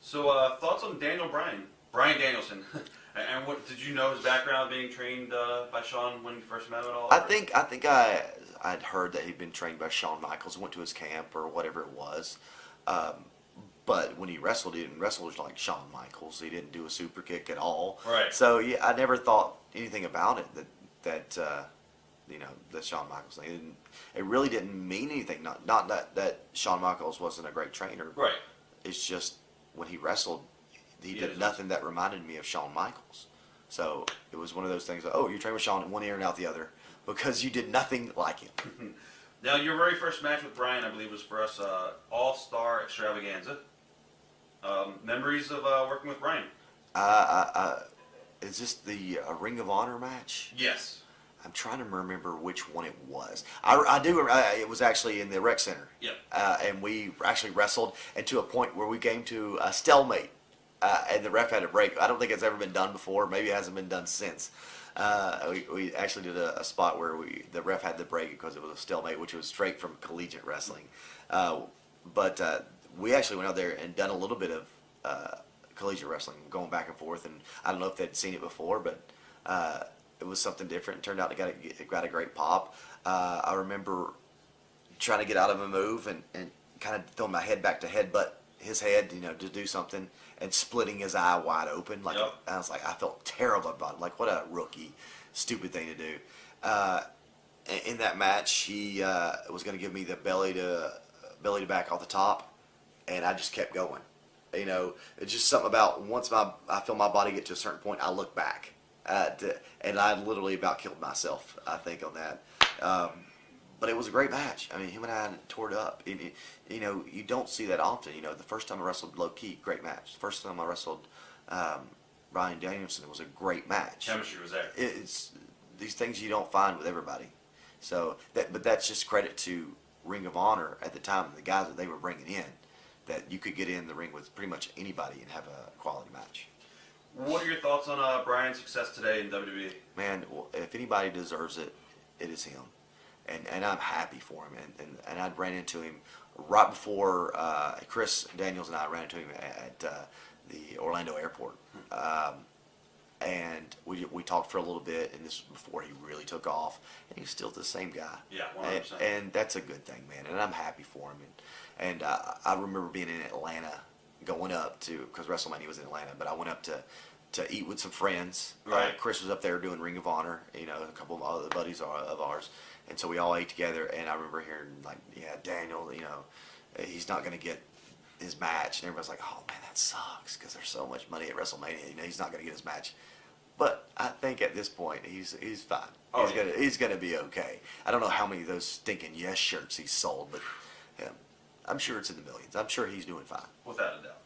So, thoughts on Bryan Danielson, and what did you know his background being trained by Shawn when you first met him at all? I'd heard that he'd been trained by Shawn Michaels, went to his camp or whatever it was. But when he didn't wrestle like Shawn Michaels. He didn't do a super kick at all. Right. So yeah, I never thought anything about it that the Shawn Michaels thing. It really didn't mean anything. Not that Shawn Michaels wasn't a great trainer. Right. It's just when he wrestled, he did nothing that reminded me of Shawn Michaels. So it was one of those things. Like, oh, you trained with Shawn in one ear and out the other because you did nothing like him. Now, your very first match with Bryan, I believe, was for us All-Star Extravaganza. Memories of working with Bryan? Is this the Ring of Honor match? Yes. I'm trying to remember which one it was. I do. It was actually in the rec center. Yep. And we actually wrestled, and to a point where we came to a stalemate, and the ref had a break. I don't think it's ever been done before. Maybe it hasn't been done since. We actually did a spot where the ref had the break because it was a stalemate, which was straight from collegiate wrestling. But we actually went out there and done a little bit of collegiate wrestling, going back and forth. And I don't know if they'd seen it before, but it was something different. It turned out it got a great pop. I remember trying to get out of a move and kind of throwing my head back to headbutt his head, to do something, and splitting his eye wide open. Like, yep. I was like, I felt terrible about it. Like, what a rookie, stupid thing to do. In that match, he was going to give me the belly to back off the top, and I just kept going. It's just something about once I feel my body get to a certain point, I look back. And I literally about killed myself, I think, on that. But it was a great match. I mean, him and I tore it up. You don't see that often. The first time I wrestled low key, great match. The first time I wrestled Bryan Danielson, it was a great match. Chemistry was there. It's these things you don't find with everybody. So but that's just credit to Ring of Honor at the time, the guys that they were bringing in, that you could get in the ring with pretty much anybody and have a quality match. What are your thoughts on Bryan's success today in WWE? Man, if anybody deserves it, it is him. And I'm happy for him. And I ran into him right before Chris Daniels and I ran into him at the Orlando airport. And we talked for a little bit, and this was before he really took off. And he's still the same guy. Yeah, 100%. And that's a good thing, man. And I'm happy for him. And I remember being in Atlanta, going up to, because WrestleMania was in Atlanta, but I went up to eat with some friends. Right. Chris was up there doing Ring of Honor, a couple of other buddies of ours. And so we all ate together, and I remember hearing, like, yeah, Daniel, he's not going to get his match. And everybody's like, oh, man, that sucks because there's so much money at WrestleMania. He's not going to get his match. But I think at this point, he's fine. Oh, he's gonna be okay. I don't know how many of those stinking Yes shirts he's sold, but I'm sure it's in the millions. I'm sure he's doing fine. Without a doubt.